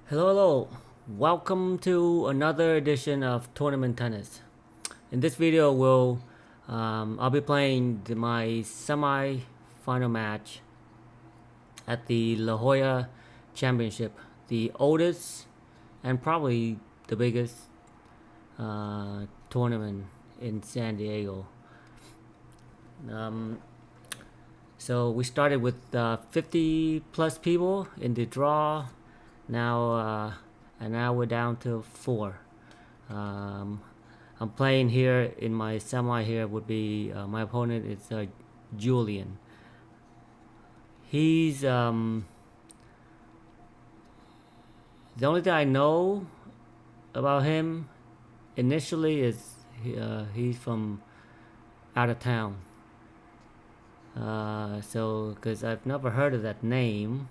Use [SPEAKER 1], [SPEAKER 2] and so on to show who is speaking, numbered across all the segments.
[SPEAKER 1] Hello, welcome to another edition of Tournament Tennis. In this video, I'll be playing my semi-final match at the La Jolla Championship, the oldest and probably the biggest tournament in San Diego. So we started with 50 plus people in the draw. Now we're down to 4. I'm playing here in my semi. Here would be my opponent is JULIEN. He's the only thing I know about him initially is he's from out of town. So because I've never heard of that name,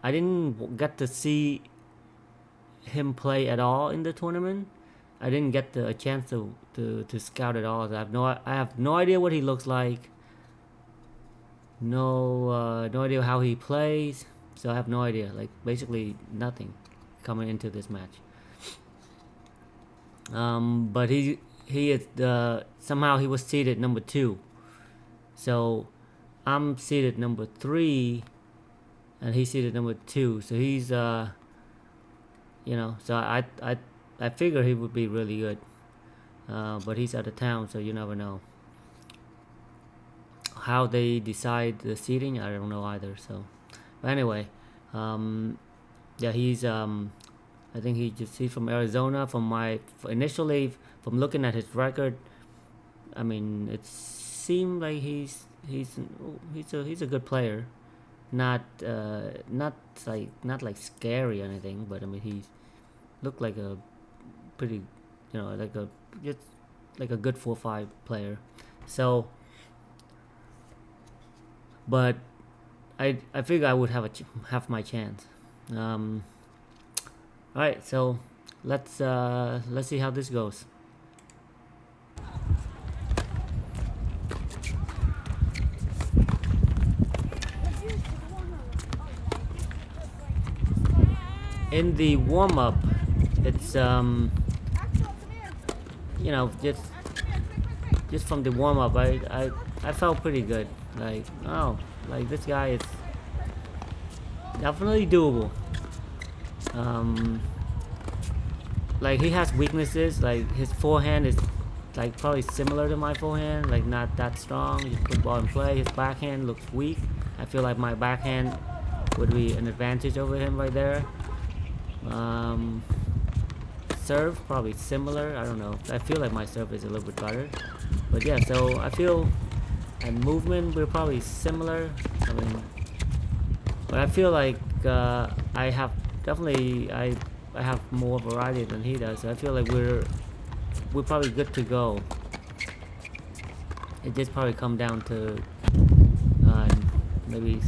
[SPEAKER 1] I didn't get to see him play at all in the tournament. I didn't get a chance to scout at all. I have no idea what he looks like. No idea how he plays. So I have no idea. Like basically nothing coming into this match. But he is somehow he was seeded number 2. So I'm seeded number 3. And he's seeded number 2, so he's so I figure he would be really good, but he's out of town, so you never know how they decide the seeding. I don't know either. So but anyway, yeah, he's I think he's from Arizona. Initially from looking at his record, I mean it seemed like he's a good player. Not like scary or anything, but I mean he looked like a pretty, like a good 4-5 player. So, but I figure I would have my chance. All right, so let's see how this goes. In the warm-up, it's just from the warm-up, I felt pretty good. Like, oh, like this guy is definitely doable. Like he has weaknesses. Like his forehand is like probably similar to my forehand, like not that strong. You put the ball in play. His backhand looks weak. I feel like my backhand would be an advantage over him right there. Serve probably similar. I don't know. I feel like my serve is a little bit better, but yeah. So I feel, and movement we're probably similar. I mean, but I feel like I have more variety than he does. So I feel like we're probably good to go. It just probably come down to maybe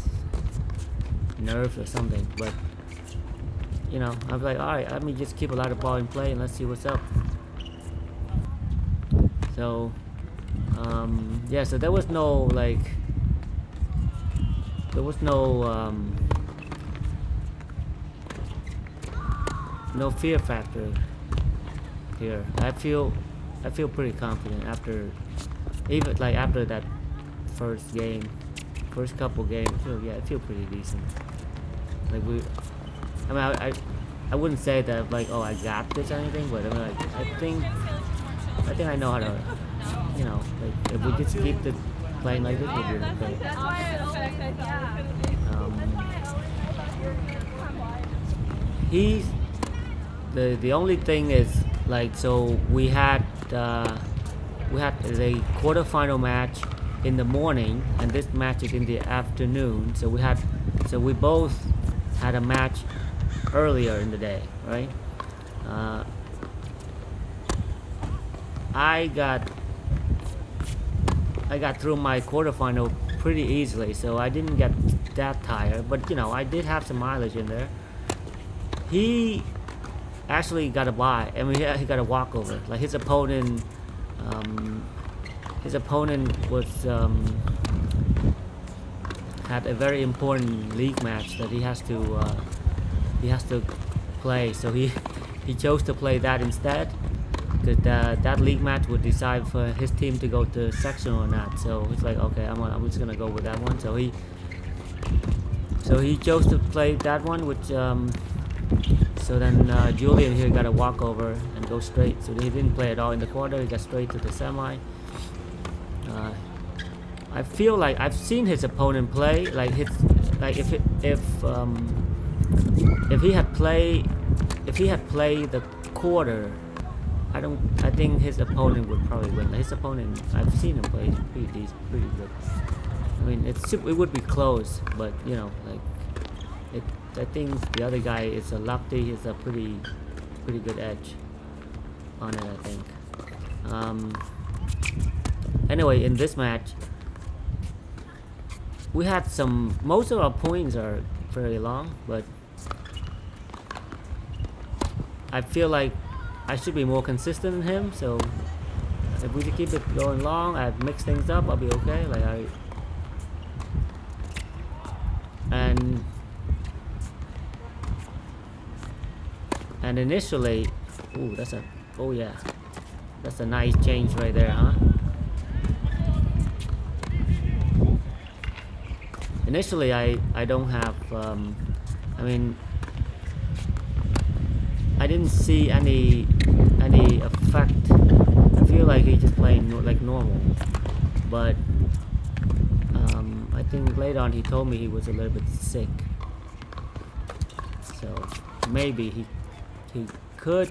[SPEAKER 1] nerves or something, but. I'm like, alright, let me just keep a lot of ball in play and let's see what's up. So, yeah, so there was no no fear factor here. I feel pretty confident after that first couple games. I feel pretty decent. Like I wouldn't say that like, oh, I got this or anything, but I mean, like, I think I know how to, like if we just keep playing like this, we'll be okay. He's the only thing is like, so we had a quarterfinal match in the morning, and this match is in the afternoon. So we both had a match earlier in the day, right? I got through my quarterfinal pretty easily, so I didn't get that tired. But I did have some mileage in there. He actually got a bye. I mean, he got a walkover. Like his opponent was had a very important league match that he has to play. So he chose to play that instead, because that league match would decide for his team to go to sectional or not. So it's like, okay, I'm just gonna go with that one. So he chose to play that one, which so then Julien here got a walkover and go straight. So he didn't play at all in the quarter. He got straight to the semi. I feel like I've seen his opponent play like if he had played the quarter, I think his opponent would probably win. His opponent, I've seen him play pretty decent, pretty good. I mean, it would be close, but you know, like I think the other guy is a lefty. He's a pretty good edge on it, I think. Anyway, in this match, we had most of our points are very long, but I feel like I should be more consistent than him. So if we keep it going long, I mix things up, I'll be okay. Like and initially, that's a nice change right there, huh? Initially, I don't have, I mean, I didn't see any effect. I feel like he's just playing like normal, but I think later on he told me he was a little bit sick, so maybe he could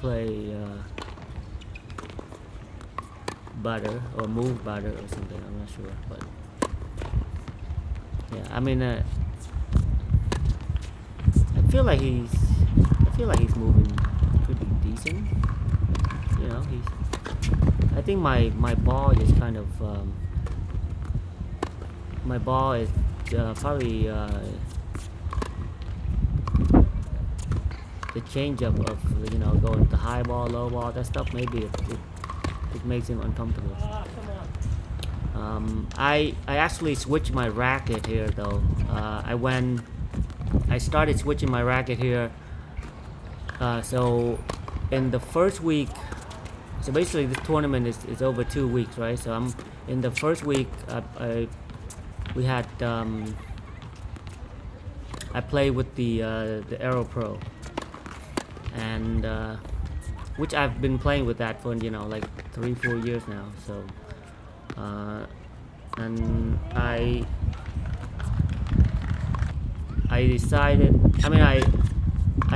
[SPEAKER 1] play better or move better or something. I'm not sure, but yeah, I mean, I feel like he's moving pretty decent. You know, I think my ball is kind of my ball is probably the change up of, you know, going to high ball, low ball, that stuff. Maybe it makes him uncomfortable. I actually switched my racket here though. I started switching my racket here. So in the first week, so basically this tournament is over 2 weeks, right? So I'm in the first week. We had I played with the Aero Pro, and which I've been playing with that for, you know, like 3-4 years now. So and I decided, I mean, I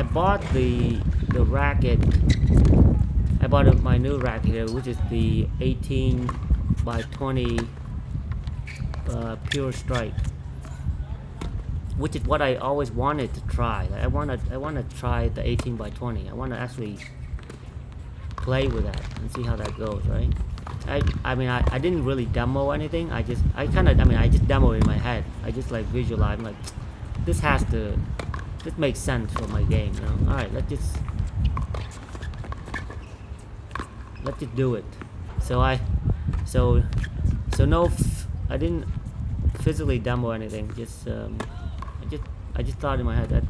[SPEAKER 1] bought the racket. I bought my new racket here, which is the 18 by 20 pure strike, which is what I always wanted to try. Like I want to try the 18 by 20. I want to actually play with that and see how that goes, right? I mean, I didn't really demo anything. I just demo in my head. I just like visualize. I'm like, this makes sense for my game, you know. All right, let's just do it. So I didn't physically demo anything. I just thought in my head that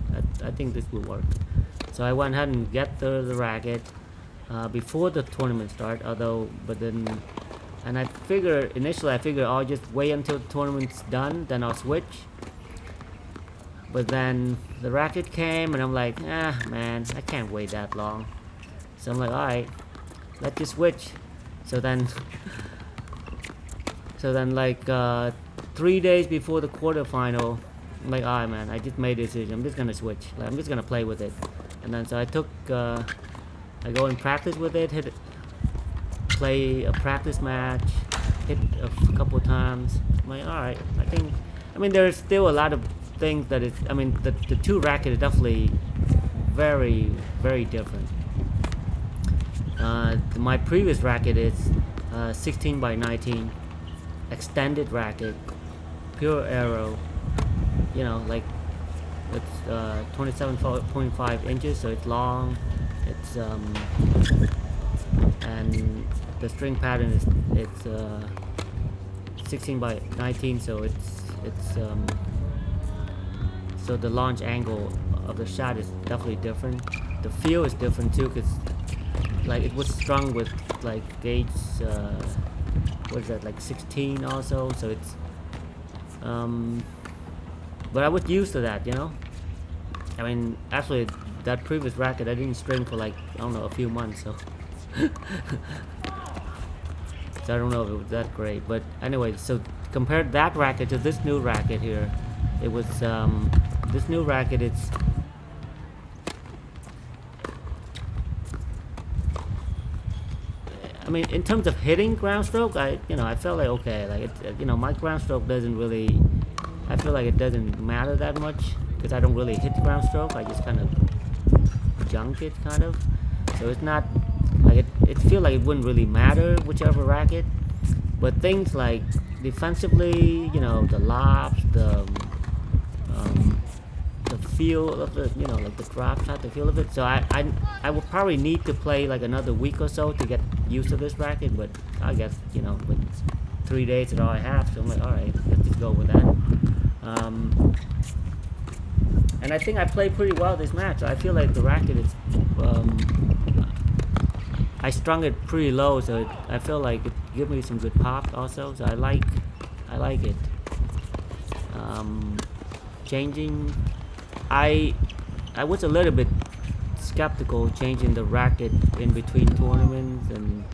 [SPEAKER 1] I think this will work. So I went ahead and get the racket before the tournament start. And I figured initially I'll just wait until the tournament's done, then I'll switch. But then the racket came, and I'm like, man, I can't wait that long. So I'm like, all right, let's just switch. So then like 3 days before the quarterfinal, I'm like, all right, man, I just made a decision. I'm just gonna switch. Like, I'm just gonna play with it. And then so I go and practice with it, play a practice match, hit a couple of times. I'm like, all right, I mean, there's still a lot of things that is, I mean, the two rackets are definitely very, very different. My previous racket is 16 by 19 extended racket, pure aero, you know, like it's 27.5 inches, so it's long. It's and the string pattern is it's 16 by 19, so it's so the launch angle of the shot is definitely different. The feel is different too, because like it was strung with like gauge what is that, like 16 also, so it's but I was used to that, you know. I mean, actually that previous racket I didn't string for like, I don't know, a few months, so so I don't know if it was that great. But anyway, so compared that racket to this new racket here, it was this new racket, it's I mean, in terms of hitting ground stroke, I felt like okay, like it, my ground stroke doesn't really, I feel like it doesn't matter that much because I don't really hit the ground stroke. I just kind of junk it, kind of. So it's not like it feels like it wouldn't really matter whichever racket. But things like defensively, the lobs, the feel of the, like the drop shot, the feel of it. So I will probably need to play like another week or so to get used to this racket. But I guess with 3 days is all I have, so I'm like, all right, let's just go with that. And I think I played pretty well this match. I feel like the racket is I strung it pretty low, so I feel like it gave me some good pop also. So I like it. Changing, I was a little bit skeptical changing the racket in between tournaments, and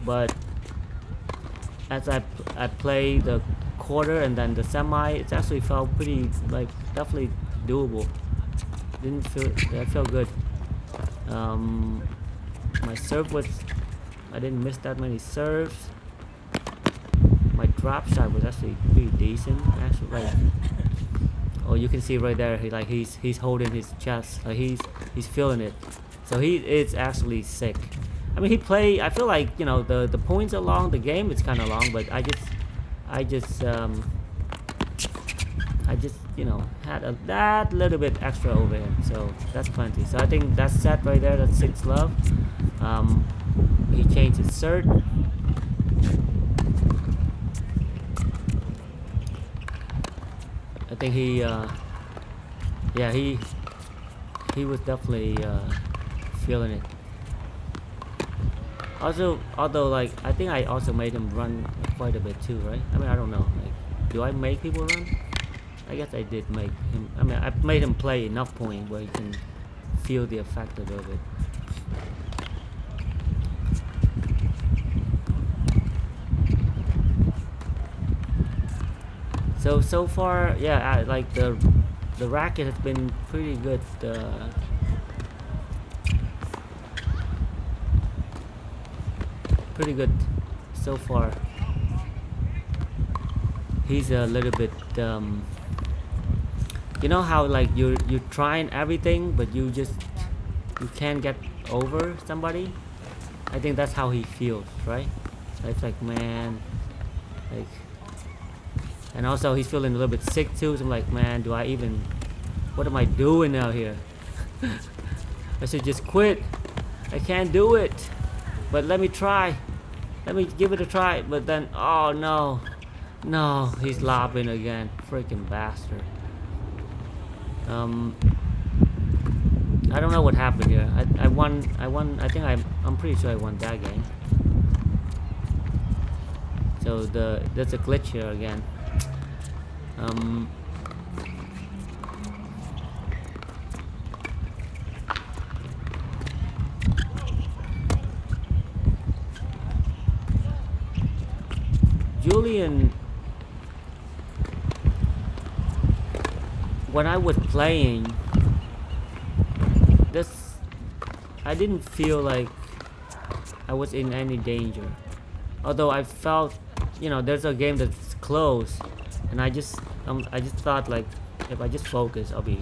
[SPEAKER 1] but as I play the quarter and then the semi, it actually felt pretty, like, definitely doable. I felt good. My serve was, I didn't miss that many serves. My drop shot was actually pretty decent, actually. Like, oh, you can see right there, he's holding his chest, like he's feeling it. So he is actually sick. I mean, I feel like, the points are long, the game is kind of long, but I just had that little bit extra over him, so that's plenty. So I think that's set right there. That's 6 love. He changed his cert. I think he was definitely feeling it. Also, although, like, I think I also made him run quite a bit too, right? I mean, I don't know. Like, do I make people run? I guess I did make him. I mean, I made him play enough point where he can feel the effect of it. So far, yeah, like the racket has been pretty good. Pretty good so far. He's a little bit you know how, like, you're trying everything but you can't get over somebody. I think that's how he feels, right? It's like, man, like, and also he's feeling a little bit sick too, so I'm like, man, what am I doing out here? I should just quit. I can't do it, but let me try. Let me give it a try. But then, oh no, he's lobbing again, freaking bastard. I don't know what happened here. I won. I think I'm pretty sure I won that game. So there's a glitch here again. Julien, when I was playing this, I didn't feel like I was in any danger. Although I felt, there's a game that's close, and I just thought, like, if I just focus, I'll be,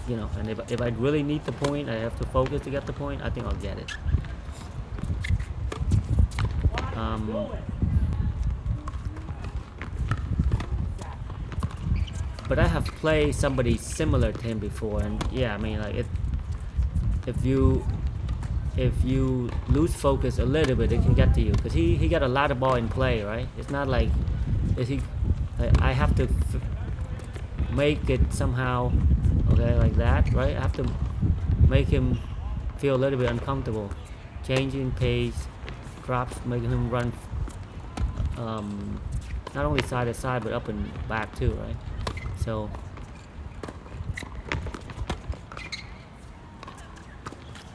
[SPEAKER 1] and if I really need the point, I have to focus to get the point, I think I'll get it. But I have played somebody similar to him before, and yeah, I mean, like, if you if you lose focus a little bit, it can get to you, because he got a lot of ball in play, right? It's not like I have to make it somehow, okay, like that, right? I have to make him feel a little bit uncomfortable, changing pace, drops, making him run not only side to side but up and back too, right? So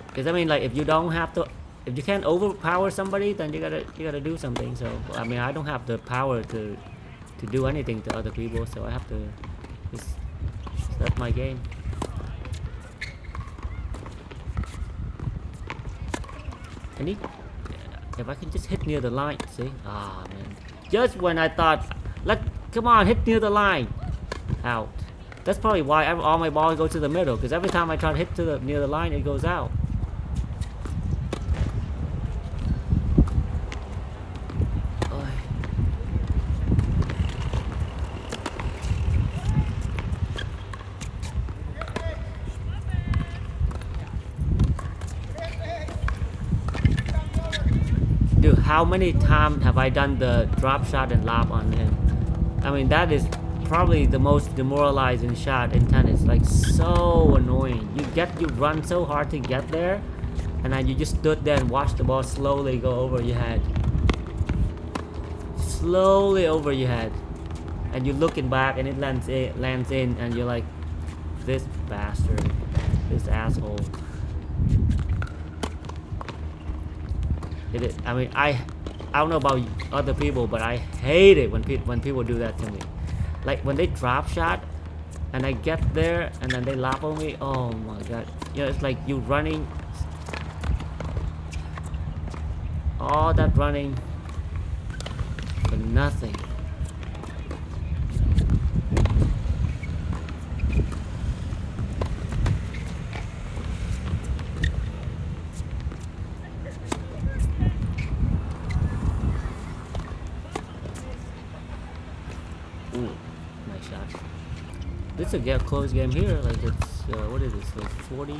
[SPEAKER 1] because I mean, like, if you don't have to, if you can't overpower somebody, then you gotta do something. So I mean, I don't have the power to do anything to other people, so I have to just set my game. And if I can just hit near the line, see? Ah, man. Just when I thought, come on, hit near the line. Out. That's probably why all my balls go to the middle, because every time I try to hit near the line, it goes out. Dude, how many times have I done the drop shot and lob on him? I mean, that is probably the most demoralizing shot in tennis. Like, so annoying. You run so hard to get there, and then you just stood there and watched the ball slowly go over your head. Slowly over your head. And you're looking back and it lands in, and you're like, this bastard. This asshole. I mean, I don't know about other people, but I hate it when people do that to me. Like when they drop shot and I get there and then they lap on me. Oh my god! You know, it's like you running, all that running for nothing. This is a close game here. Like it's what is this? Like 40.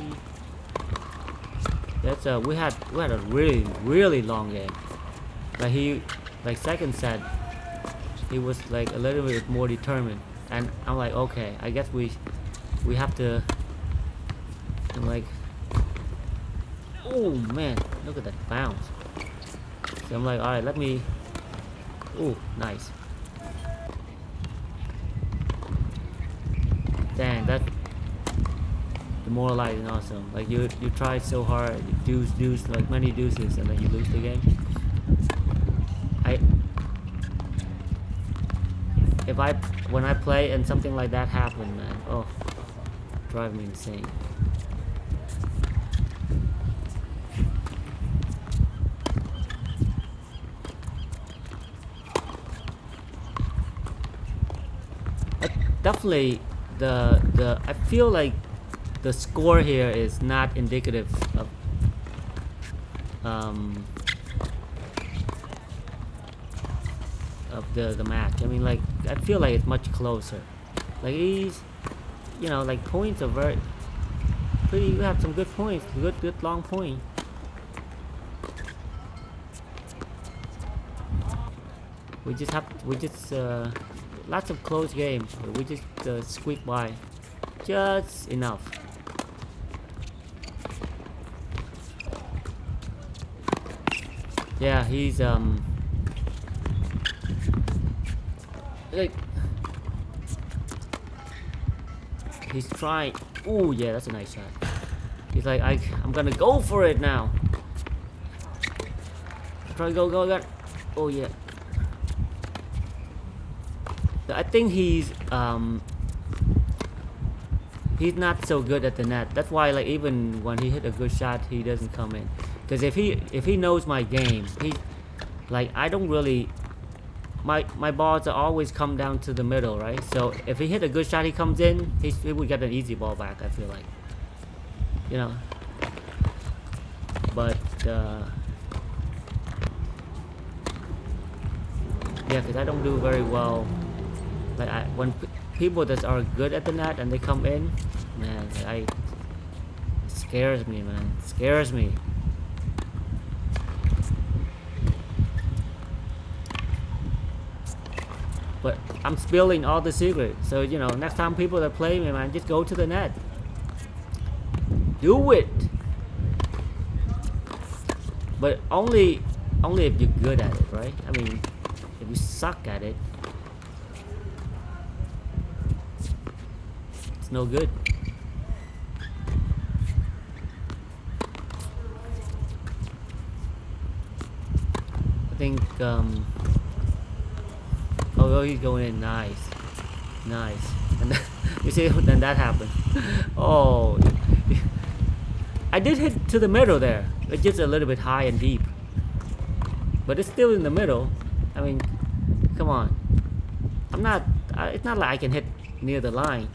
[SPEAKER 1] That's we had a really long game. Like second set, he was like a little bit more determined, and I'm like, okay, I guess we have to. I'm like, oh man, look at that bounce. So I'm like, all right, let me. Oh, nice. Dang, that's demoralizing. Awesome. Like you try so hard, you deuce, like many deuces, and then you lose the game. When I play and something like that happen, man, oh, drive me insane. Definitely. I feel like the score here is not indicative of the match. I mean, like, I feel like it's much closer. Like these, you know, like points are very pretty. You have some good points, good long point. We just lots of close games. We just squeak by just enough. Yeah, he's like he's trying. Oh yeah, that's a nice shot. He's like, I'm gonna go for it now. Try to go. Oh yeah. I think he's not so good at the net. That's why, like, even when he hit a good shot, he doesn't come in. Because if he knows my game, he, like, I don't really, my balls are always come down to the middle, right? So if he hit a good shot, he comes in, he would get an easy ball back. I feel like, you know. But yeah, because I don't do very well. Like when people that are good at the net and they come in, man, it scares me, man. It scares me. But I'm spilling all the secrets. So, you know, next time people that play me, man, just go to the net. Do it. But only if you're good at it, right? I mean, if you suck at it, it's no good. I think, oh, he's going in. Nice. Nice. And then, you see, then that happened. Oh, I did hit to the middle there. It's just a little bit high and deep. But it's still in the middle. I mean, come on. It's not like I can hit near the line.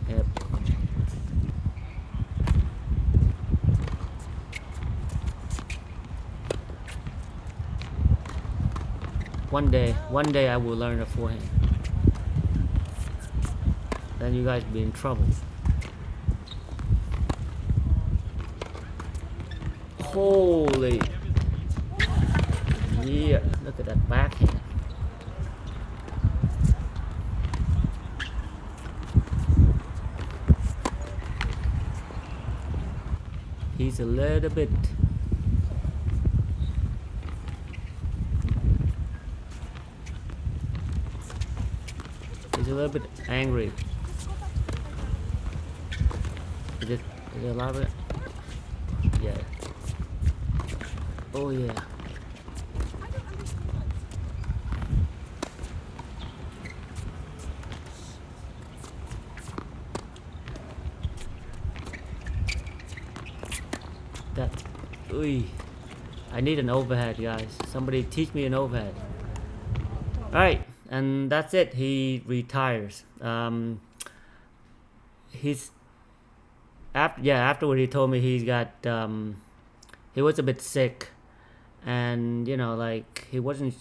[SPEAKER 1] Yep. One day I will learn a forehand. Then you guys be in trouble. Holy. Yeah, look at that backhand. He's a little bit. He's a little bit angry. Is it a lot of it? Yeah. Oh yeah. That. Ooh. I need an overhead, guys. Somebody teach me an overhead. Alright, and that's it. He retires. He's afterward he told me he's got he was a bit sick, and you know, like he wasn't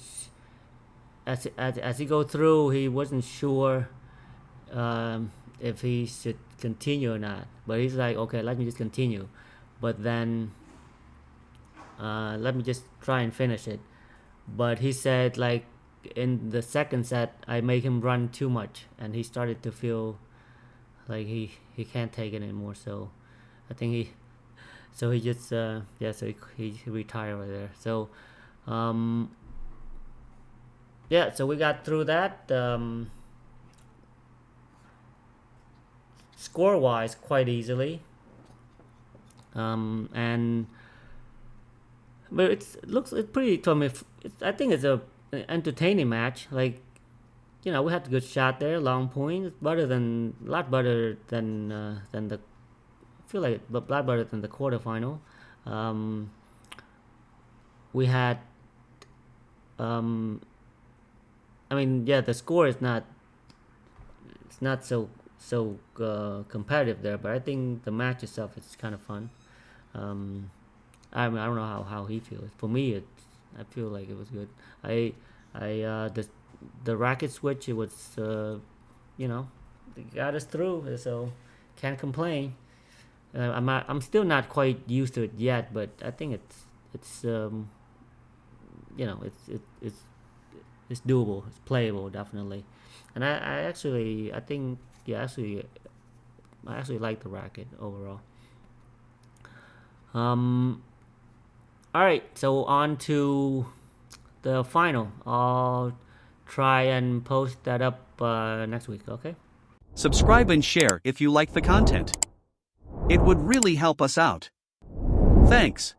[SPEAKER 1] as he go through, he wasn't sure if he should continue or not, but he's like, okay, let me just continue, but then let me just try and finish it. But he said, like, in the second set I make him run too much, and he started to feel like he can't take it anymore. So I think he just so he retired right there. So yeah, so we got through that. Score wise, quite easily. And but it's pretty, to me, I think it's an entertaining match. Like, you know, we had a good shot there, long point. It's a lot better than the. I feel like a lot better than the quarterfinal. We had. I mean, yeah, the score is not. It's not so competitive there, but I think the match itself is kind of fun. I don't know how he feels. For me, I feel like it was good. The racket switch, it was, you know, it got us through, so can't complain. I'm still not quite used to it yet, but I think it's you know, it's doable, it's playable, definitely. And I actually like the racket overall. Alright, so on to the final. I'll try and post that up next week, okay?
[SPEAKER 2] Subscribe and share if you like the content. It would really help us out. Thanks.